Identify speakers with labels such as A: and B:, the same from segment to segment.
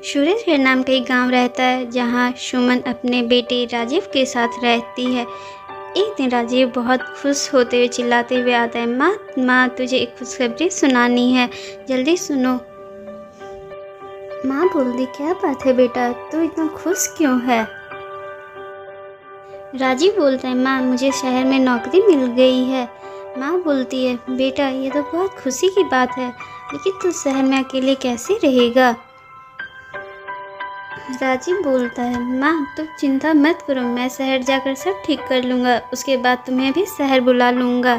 A: सूरजगढ़ नाम का एक गांव रहता है जहां सुमन अपने बेटे राजीव के साथ रहती है। एक दिन राजीव बहुत खुश होते हुए चिल्लाते हुए आता है, माँ माँ तुझे एक खुशखबरी सुनानी है, जल्दी सुनो। माँ बोलती, क्या बात है बेटा, तू इतना खुश क्यों है? राजीव बोलता है, माँ मुझे शहर में नौकरी मिल गई है। माँ बोलती है, बेटा ये तो बहुत खुशी की बात है, लेकिन तू शहर में अकेले कैसे रहेगा? राजीव बोलता है, माँ तुम चिंता मत करो, मैं शहर जाकर सब ठीक कर लूँगा, उसके बाद तुम्हें भी शहर बुला लूँगा।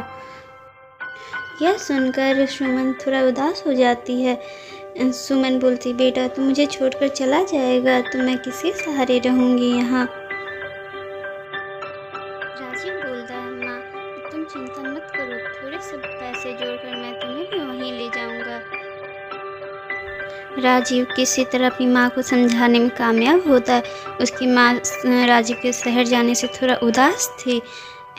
A: यह सुनकर सुमन थोड़ा उदास हो जाती है। सुमन बोलती, बेटा तू मुझे छोड़कर चला जाएगा तो मैं किसके सहारे रहूँगी यहाँ? राजीव बोलता है, माँ तुम चिंता मत करो, थोड़े सब पैसे जोड़कर मैं तुम्हें भी वहीं ले जाऊँगा। राजीव किसी तरह अपनी माँ को समझाने में कामयाब होता है। उसकी माँ राजीव के शहर जाने से थोड़ा उदास थी।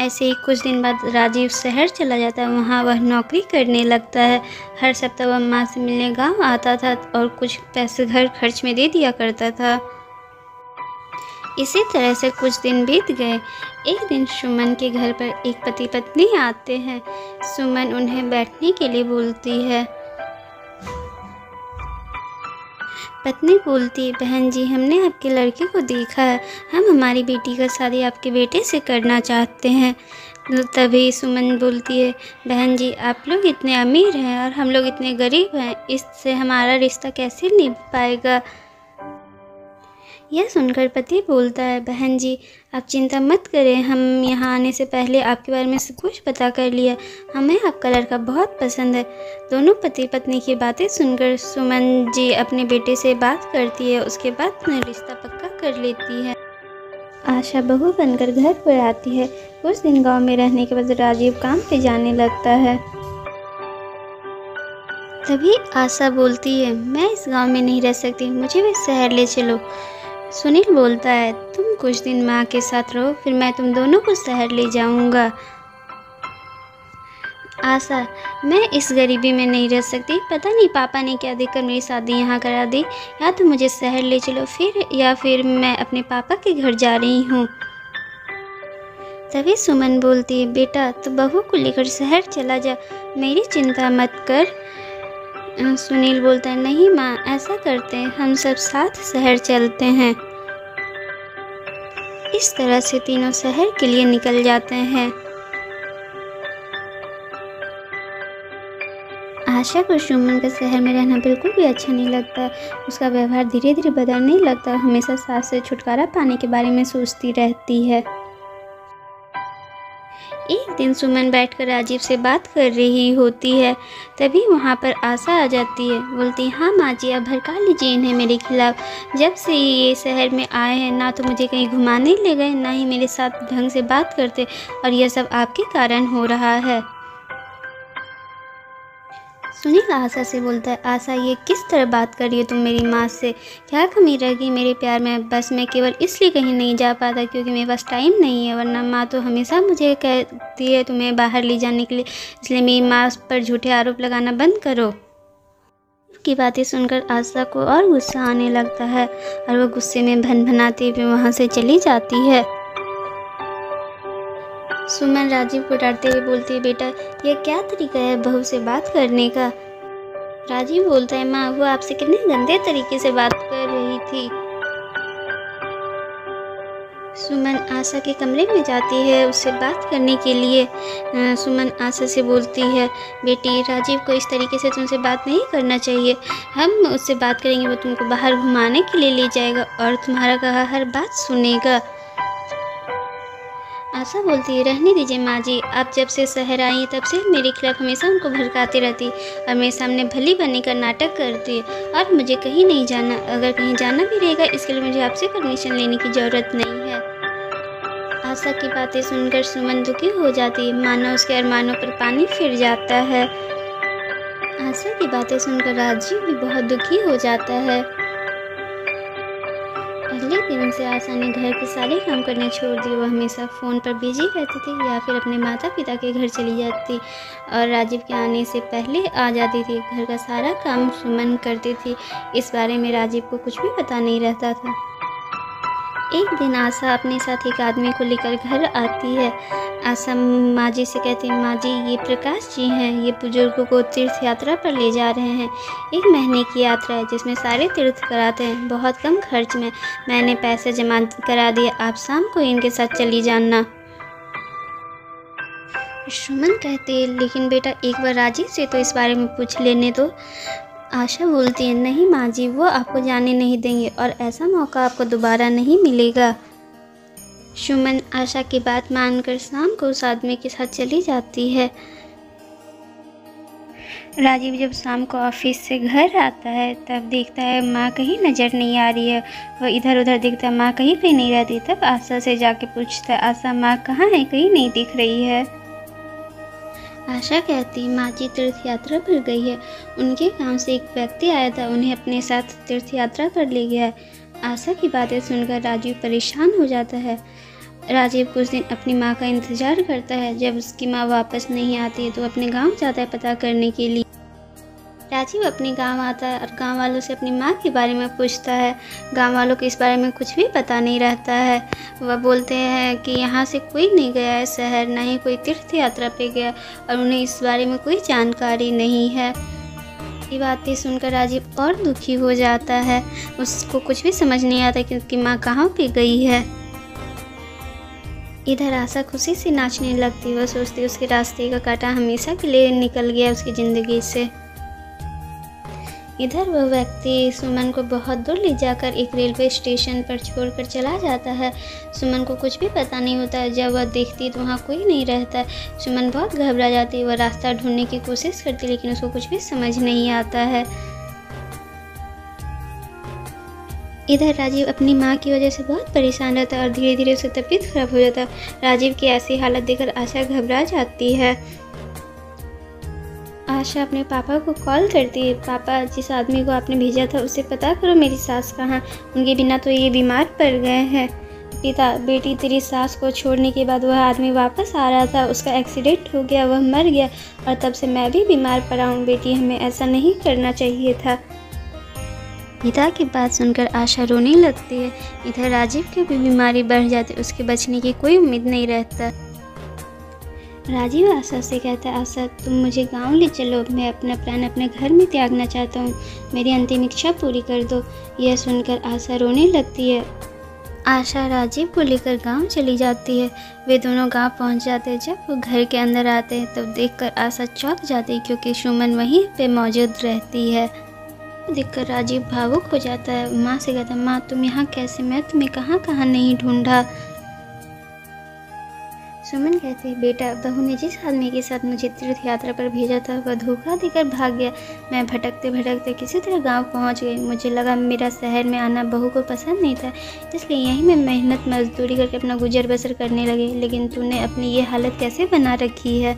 A: ऐसे ही कुछ दिन बाद राजीव शहर चला जाता है। वहाँ वह नौकरी करने लगता है। हर सप्ताह वह माँ से मिलने गांव आता था और कुछ पैसे घर खर्च में दे दिया करता था। इसी तरह से कुछ दिन बीत गए। एक दिन सुमन के घर पर एक पति पत्नी आते हैं। सुमन उन्हें बैठने के लिए बोलती है। पत्नी बोलती है, बहन जी हमने आपके लड़के को देखा है, हम हमारी बेटी का शादी आपके बेटे से करना चाहते हैं। तभी सुमन बोलती है, बहन जी आप लोग इतने अमीर हैं और हम लोग इतने गरीब हैं, इससे हमारा रिश्ता कैसे निभ पाएगा? यह सुनकर पति बोलता है, बहन जी आप चिंता मत करें, हम यहाँ आने से पहले आपके बारे में सब कुछ पता कर लिया, हमें आपका लड़का बहुत पसंद है। दोनों पति पत्नी की बातें सुनकर सुमन जी अपने बेटे से बात करती है। उसके बाद अपना रिश्ता पक्का कर लेती है। आशा बहू बनकर घर पर आती है। कुछ दिन गांव में रहने के बाद राजीव काम पे जाने लगता है। तभी आशा बोलती है, मैं इस गांव में नहीं रह सकती, मुझे भी शहर ले चलो। सुनील बोलता है, तुम कुछ दिन माँ के साथ रहो, फिर मैं तुम दोनों को शहर ले जाऊंगा। आशा, मैं इस गरीबी में नहीं रह सकती, पता नहीं पापा ने क्या देखकर मेरी शादी यहाँ करा दी, या तो मुझे शहर ले चलो या फिर मैं अपने पापा के घर जा रही हूँ। तभी सुमन बोलती है, बेटा तू बहू को लेकर शहर चला जा, मेरी चिंता मत कर। सुनील बोलता है, नहीं माँ ऐसा करते हैं, हम सब साथ शहर चलते हैं। इस तरह से तीनों शहर के लिए निकल जाते हैं। आशा को सुमन का शहर में रहना बिल्कुल भी अच्छा नहीं लगता। उसका व्यवहार धीरे धीरे बदलने लगता, हमेशा सास से छुटकारा पाने के बारे में सोचती रहती है। एक दिन सुमन बैठकर राजीव से बात कर रही होती है। तभी वहाँ पर आशा आ जाती है। बोलती, हाँ माँ जी अब भड़का लीजिए इन्हें मेरे खिलाफ। जब से ये शहर में आए हैं ना तो मुझे कहीं घुमाने ले गए, ना ही मेरे साथ ढंग से बात करते, और यह सब आपके कारण हो रहा है। सुनील आशा से बोलता है, आशा ये किस तरह बात कर रही हो तुम मेरी माँ से? क्या कमी रह गई मेरे प्यार में? बस मैं केवल इसलिए कहीं नहीं जा पाता क्योंकि मेरे पास टाइम नहीं है, वरना माँ तो हमेशा मुझे कहती है तुम्हें बाहर ले जाने के लिए, इसलिए मेरी माँ पर झूठे आरोप लगाना बंद करो। की बातें सुनकर आशा को और गुस्सा आने लगता है और वह गुस्से में भनभनाती हुए वहाँ से चली जाती है। सुमन राजीव को डांटते हुए बोलती है, बेटा यह क्या तरीका है बहू से बात करने का? राजीव बोलता है, माँ वो आपसे कितने गंदे तरीके से बात कर रही थी। सुमन आशा के कमरे में जाती है उससे बात करने के लिए। सुमन आशा से बोलती है, बेटी राजीव को इस तरीके से तुमसे बात नहीं करना चाहिए, हम उससे बात करेंगे वो तुमको बाहर घुमाने के लिए ले जाएगा और तुम्हारा कहा हर बात सुनेगा। आशा बोलती है, रहने दीजिए माँ जी, आप जब से शहर आई तब से मेरे खिलाफ हमेशा उनको भड़काती रहती और मेरे सामने भली बनने का नाटक करती है, और मुझे कहीं नहीं जाना, अगर कहीं जाना भी रहेगा इसके लिए मुझे आपसे परमिशन लेने की ज़रूरत नहीं है। आशा की बातें सुनकर सुमन दुखी हो जाती है, मानो उसके अरमानों पर पानी फिर जाता है। आशा की बातें सुनकर राजीव भी बहुत दुखी हो जाता है। अगले दिन से आशा ने घर के सारे काम करने छोड़ दिए। वो हमेशा फ़ोन पर बिजी रहती थी या फिर अपने माता पिता के घर चली जाती और राजीव के आने से पहले आ जाती थी। घर का सारा काम सुमन करती थी। इस बारे में राजीव को कुछ भी पता नहीं रहता था। एक दिन आशा अपने साथ एक आदमी को लेकर घर आती है। आशा माँ जी से कहती है, माँ जी ये प्रकाश जी हैं, ये बुजुर्गों को तीर्थ यात्रा पर ले जा रहे हैं। 1 महीने की यात्रा है जिसमें सारे तीर्थ कराते हैं, बहुत कम खर्च में। मैंने पैसे जमा करा दिए, आप शाम को इनके साथ चली जाना। सुमन कहती है, लेकिन बेटा एक बार राजीव से तो इस बारे में पूछ लेने दो। आशा बोलती है, नहीं माँ जी, वो आपको जाने नहीं देंगे और ऐसा मौका आपको दोबारा नहीं मिलेगा। सुमन आशा की बात मानकर शाम को उस आदमी के साथ चली जाती है। राजीव जब शाम को ऑफिस से घर आता है तब देखता है माँ कहीं नज़र नहीं आ रही है। वह इधर उधर देखता है, माँ कहीं पे नहीं रहती। तब आशा से जाके पूछता है, आशा माँ कहाँ है, कहीं नहीं दिख रही है। आशा कहती, माँ जी तीर्थ यात्रा पर गई है। उनके गांव से एक व्यक्ति आया था, उन्हें अपने साथ तीर्थ यात्रा पर ले गया है। आशा की बातें सुनकर राजीव परेशान हो जाता है। राजीव कुछ दिन अपनी माँ का इंतज़ार करता है। जब उसकी माँ वापस नहीं आती है तो अपने गांव जाता है पता करने के लिए। राजीव अपने गांव आता है और गांव वालों से अपनी माँ के बारे में पूछता है। गांव वालों को इस बारे में कुछ भी पता नहीं रहता है। वह बोलते हैं कि यहाँ से कोई नहीं गया है शहर, ना ही कोई तीर्थ यात्रा पे गया और उन्हें इस बारे में कोई जानकारी नहीं है। ये बातें सुनकर राजीव और दुखी हो जाता है। उसको कुछ भी समझ नहीं आता कि उसकी माँ कहाँ पे गई है। इधर आशा खुशी से नाचने लगती। वह सोचती उसके रास्ते का कांटा हमेशा के लिए निकल गया उसकी ज़िंदगी से। इधर वह व्यक्ति सुमन को बहुत दूर ले जाकर एक रेलवे स्टेशन पर छोड़कर चला जाता है। सुमन को कुछ भी पता नहीं होता है। जब वह देखती तो वहाँ कोई नहीं रहता है। सुमन बहुत घबरा जाती है। वह रास्ता ढूंढने की कोशिश करती लेकिन उसको कुछ भी समझ नहीं आता है। इधर राजीव अपनी माँ की वजह से बहुत परेशान रहता है और धीरे धीरे उसकी तबीयत खराब हो जाता है। राजीव की ऐसी हालत देखकर आशा घबरा जाती है। आशा अपने पापा को कॉल करती है, पापा जिस आदमी को आपने भेजा था उससे पता करो मेरी सास कहाँ, उनके बिना तो ये बीमार पड़ गए हैं। पिता, बेटी तेरी सास को छोड़ने के बाद वह आदमी वापस आ रहा था, उसका एक्सीडेंट हो गया, वह मर गया और तब से मैं भी बीमार पड़ा हूँ। बेटी हमें ऐसा नहीं करना चाहिए था। पिता की बात सुनकर आशा रोने लगती है। इधर राजीव की भी बीमारी बढ़ जाती, उसके बचने की कोई उम्मीद नहीं रहता। राजीव आशा से कहता है, आशा तुम मुझे गांव ले चलो, मैं अपना प्राण अपने घर में त्यागना चाहता हूँ, मेरी अंतिम इच्छा पूरी कर दो। यह सुनकर आशा रोने लगती है। आशा राजीव को लेकर गांव चली जाती है। वे दोनों गांव पहुंच जाते हैं। जब वो घर के अंदर आते हैं तब देखकर आशा चौंक जाती है क्योंकि सुमन वहीं पे मौजूद रहती है। देखकर राजीव भावुक हो जाता है। माँ से कहता है, माँ तुम यहाँ कैसे, मैं तुम्हें कहाँ कहाँ नहीं ढूंढा। सुमन कहती है, बेटा बहू ने जिस आदमी के साथ मुझे तीर्थ यात्रा पर भेजा था वह धोखा देकर भाग गया। मैं भटकते भटकते किसी तरह गांव पहुंच गई। मुझे लगा मेरा शहर में आना बहू को पसंद नहीं था, इसलिए यहीं मैं मेहनत मजदूरी करके अपना गुजर बसर करने लगी। लेकिन तूने अपनी ये हालत कैसे बना रखी है।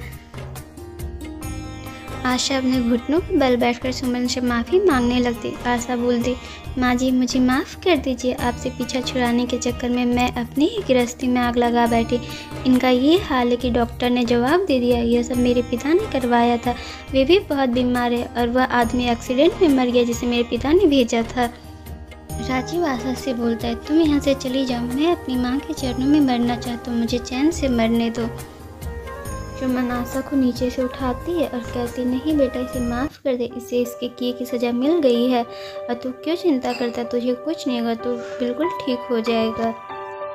A: आशा अपने घुटनों पर बल बैठकर सुमन से माफ़ी मांगने लगती। आशा बोलती, माँ जी मुझे माफ़ कर दीजिए, आपसे पीछा छुड़ाने के चक्कर में मैं अपनी ही गृहस्थी में आग लगा बैठी। इनका ये हाल है कि डॉक्टर ने जवाब दे दिया यह सब मेरे पिता ने करवाया था। वे भी बहुत बीमार है और वह आदमी एक्सीडेंट में मर गया जिसे मेरे पिता ने भेजा था। राजीव आशा से बोलता है, तुम यहाँ से चली जाओ, मैं अपनी माँ के चरणों में मरना चाहता हूँ, मुझे चैन से मरने दो। सुमन आशा को नीचे से उठाती है और कहती, नहीं बेटा इसे माफ़ कर दे, इसे इसके किए की सज़ा मिल गई है और तू क्यों चिंता करता, तुझे कुछ नहीं होगा, तू बिल्कुल ठीक हो जाएगा।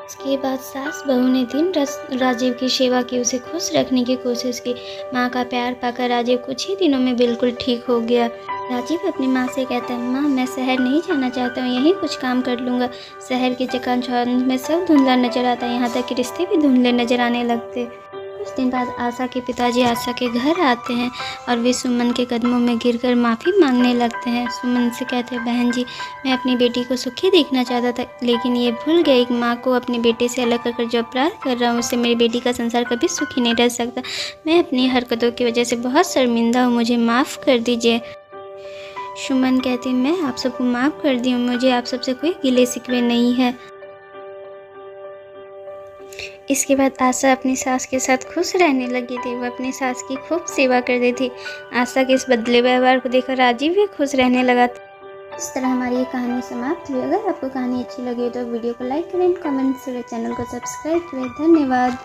A: इसके बाद सास बहू ने दिन रात राजीव की सेवा की, उसे खुश रखने की कोशिश की। माँ का प्यार पाकर राजीव कुछ ही दिनों में बिल्कुल ठीक हो गया। राजीव अपनी माँ से कहता है, माँ मैं शहर नहीं जाना चाहता हूँ, यहीं कुछ काम कर लूँगा। शहर के चकाचौंध में सब धुंधला नजर आता है, यहाँ तक कि रिश्ते भी धुंधले नजर आने लगते। कुछ दिन बाद आशा के पिताजी आशा के घर आते हैं और वे सुमन के कदमों में गिरकर माफ़ी मांगने लगते हैं। सुमन से कहते हैं, बहन जी मैं अपनी बेटी को सुखी देखना चाहता था, लेकिन ये भूल गई एक माँ को अपने बेटे से अलग कर जो अपराध कर रहा हूँ उससे मेरी बेटी का संसार कभी सुखी नहीं रह सकता। मैं अपनी हरकतों की वजह से बहुत शर्मिंदा हूँ, मुझे माफ़ कर दीजिए। सुमन कहती मैं आप सबको माफ़ कर दी हूँ, मुझे आप सबसे कोई गिले शिकवे नहीं है। इसके बाद आशा अपनी सास के साथ खुश रहने लगी थी। वह अपनी सास की खूब सेवा करती थी। आशा के इस बदले व्यवहार को देखकर राजीव भी खुश रहने लगा था। इस तरह हमारी ये कहानी समाप्त हुई। अगर आपको कहानी अच्छी लगी तो वीडियो को लाइक करें, कमेंट करें, चैनल को सब्सक्राइब करें। धन्यवाद।